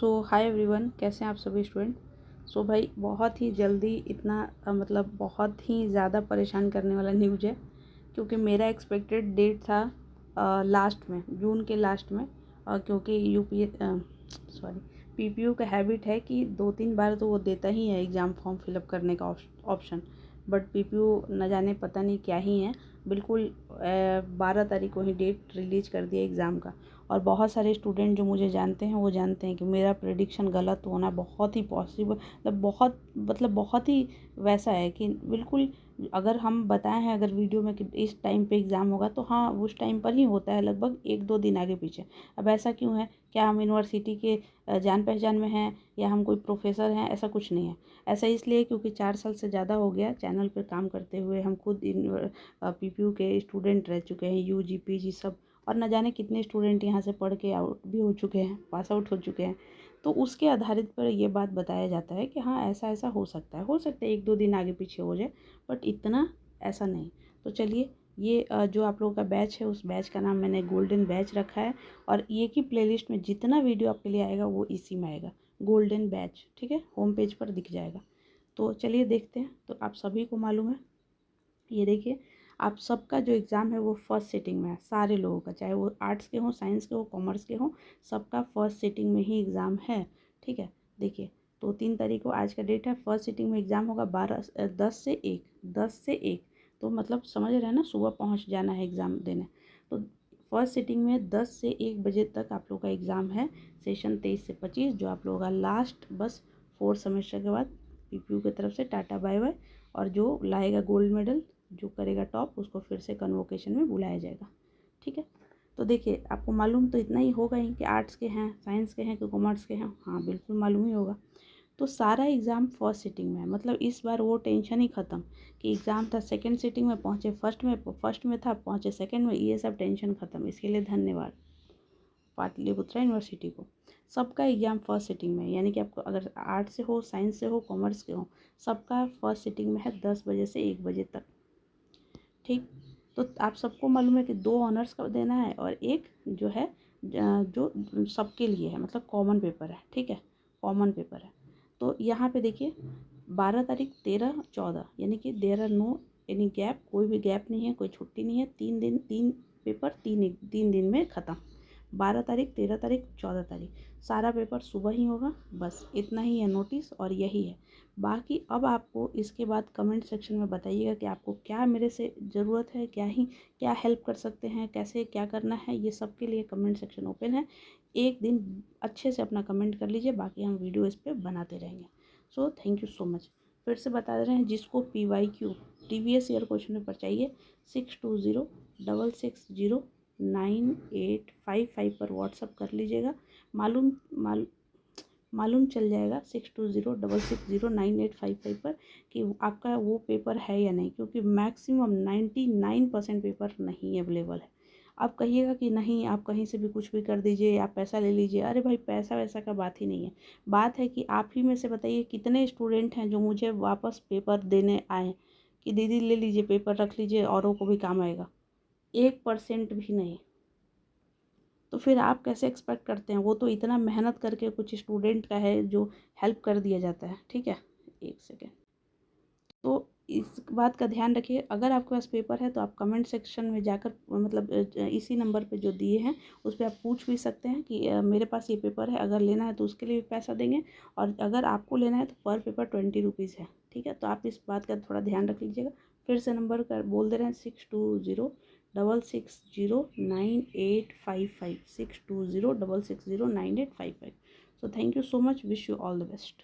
Hi everyone, कैसे हैं आप सभी स्टूडेंट। भाई बहुत ही जल्दी इतना मतलब बहुत ही ज़्यादा परेशान करने वाला न्यूज़ है, क्योंकि मेरा एक्सपेक्टेड डेट था लास्ट में, जून के लास्ट में। क्योंकि पीपीयू का हैबिट है कि 2-3 बार तो वो देता ही है एग्ज़ाम फॉर्म फिलअप करने का ऑप्शन। बट पीपीयू न जाने पता नहीं क्या ही है, बिल्कुल 12 तारीख को ही डेट रिलीज कर दिया एग्ज़ाम का। और बहुत सारे स्टूडेंट जो मुझे जानते हैं वो जानते हैं कि मेरा प्रेडिक्शन गलत होना बहुत ही पॉसिबल, बहुत ही वैसा है कि बिल्कुल अगर हम बताए हैं अगर वीडियो में कि इस टाइम पे एग्ज़ाम होगा तो हाँ उस टाइम पर ही होता है, लगभग 1-2 दिन आगे पीछे। अब ऐसा क्यों है? क्या हम यूनिवर्सिटी के जान पहचान में हैं या हम कोई प्रोफेसर हैं? ऐसा कुछ नहीं है। ऐसा इसलिए क्योंकि 4 साल से ज़्यादा हो गया चैनल पर काम करते हुए। हम खुद पीपीयू के स्टूडेंट रह चुके हैं, यूजी पीजी सब। और न जाने कितने स्टूडेंट यहाँ से पढ़ के आउट भी हो चुके हैं, पास आउट हो चुके हैं। तो उसके आधारित पर ये बात बताया जाता है कि हाँ ऐसा ऐसा हो सकता है 1-2 दिन आगे पीछे हो जाए, बट इतना ऐसा नहीं। तो चलिए, ये जो आप लोगों का बैच है उस बैच का नाम मैंने गोल्डन बैच रखा है। और एक ही प्लेलिस्ट में जितना वीडियो आपके लिए आएगा वो इसी में आएगा, गोल्डन बैच, ठीक है, होम पेज पर दिख जाएगा। तो चलिए देखते हैं। तो आप सभी को मालूम है, ये देखिए, आप सबका जो एग्ज़ाम है वो फर्स्ट सिटिंग में है, सारे लोगों का, चाहे वो आर्ट्स के हों, साइंस के हों, कॉमर्स के हों, सबका फर्स्ट सिटिंग में ही एग्ज़ाम है। ठीक है, देखिए, तो 3 तारीख को आज का डेट है। फर्स्ट सिटिंग में एग्ज़ाम होगा 10 से 1। तो मतलब समझ रहे हैं ना, सुबह पहुंच जाना है एग्ज़ाम देने। तो फर्स्ट सिटिंग में 10 से 1 बजे तक आप लोग का एग्ज़ाम है। सेशन 23 से 25, जो आप लोगों का लास्ट बस 4 सेमेस्टर के बाद पीपीयू की तरफ से टाटा बाय बाय। और जो लाएगा गोल्ड मेडल, जो करेगा टॉप, उसको फिर से कन्वोकेशन में बुलाया जाएगा। ठीक है, तो देखिए, आपको मालूम तो इतना ही होगा ही कि आर्ट्स के हैं, साइंस के हैं कि कॉमर्स के हैं। हाँ बिल्कुल मालूम ही होगा। तो सारा एग्ज़ाम फर्स्ट सिटिंग में है, मतलब इस बार वो टेंशन ही ख़त्म कि एग्ज़ाम था सेकंड सिटिंग में, पहुँचे फर्स्ट में था, पहुँचे सेकंड में, ये सब टेंशन ख़त्म। इसके लिए धन्यवाद पाटलिपुत्रा यूनिवर्सिटी को। सबका एग्ज़ाम फर्स्ट सिटिंग में है, यानी कि आपको अगर आर्ट्स से हो, साइंस से हो, कॉमर्स के हो, सबका फर्स्ट सिटिंग में है 10 बजे से 1 बजे तक। ठीक, तो आप सबको मालूम है कि 2 ऑनर्स का देना है और एक जो है जो सबके लिए है, मतलब कॉमन पेपर है। ठीक है, कॉमन पेपर है। तो यहाँ पे देखिए, 12 तारीख, 13, 14, यानी कि there are no any gap, कोई भी गैप नहीं है, कोई छुट्टी नहीं है। 3 दिन 3 पेपर, 3 दिन में ख़त्म। 12 तारीख, 13 तारीख, 14 तारीख, सारा पेपर सुबह ही होगा। बस इतना ही है नोटिस, और यही है। बाकी अब आपको इसके बाद कमेंट सेक्शन में बताइएगा कि आपको क्या मेरे से ज़रूरत है, क्या हेल्प कर सकते हैं, कैसे क्या करना है, ये सब के लिए कमेंट सेक्शन ओपन है। एक दिन अच्छे से अपना कमेंट कर लीजिए, बाकी हम वीडियो इस पर बनाते रहेंगे। So thank you so much. फिर से बता दे रहे हैं, जिसको PYQ previous year question paper चाहिए 620666098855 पर व्हाट्सअप कर लीजिएगा। मालूम चल जाएगा 620666098855 पर कि आपका वो पेपर है या नहीं, क्योंकि मैक्सिमम 99% पेपर नहीं अवेलेबल है। आप कहिएगा कि नहीं, आप कहीं से भी कुछ भी कर दीजिए, आप पैसा ले लीजिए। अरे भाई, पैसा वैसा का बात ही नहीं है। बात है कि आप ही में से बताइए कितने स्टूडेंट हैं जो मुझे वापस पेपर देने आए कि दीदी ले लीजिए पेपर, रख लीजिए, औरों को भी काम आएगा। 1% भी नहीं। तो फिर आप कैसे एक्सपेक्ट करते हैं? वो तो इतना मेहनत करके कुछ स्टूडेंट का है जो हेल्प कर दिया जाता है। ठीक है, एक सेकेंड। तो इस बात का ध्यान रखिए, अगर आपके पास पेपर है तो आप कमेंट सेक्शन में जाकर, मतलब इसी नंबर पे जो दिए हैं उस पर आप पूछ भी सकते हैं कि मेरे पास ये पेपर है, अगर लेना है तो उसके लिए भी पैसा देंगे, और अगर आपको लेना है तो पर पेपर 20 रुपीज़ है। ठीक है, तो आप इस बात का थोड़ा ध्यान रख लीजिएगा। फिर से नंबर कर बोल दे रहे हैं, 6206609855, 6206609855। So thank you so much, wish you all the best.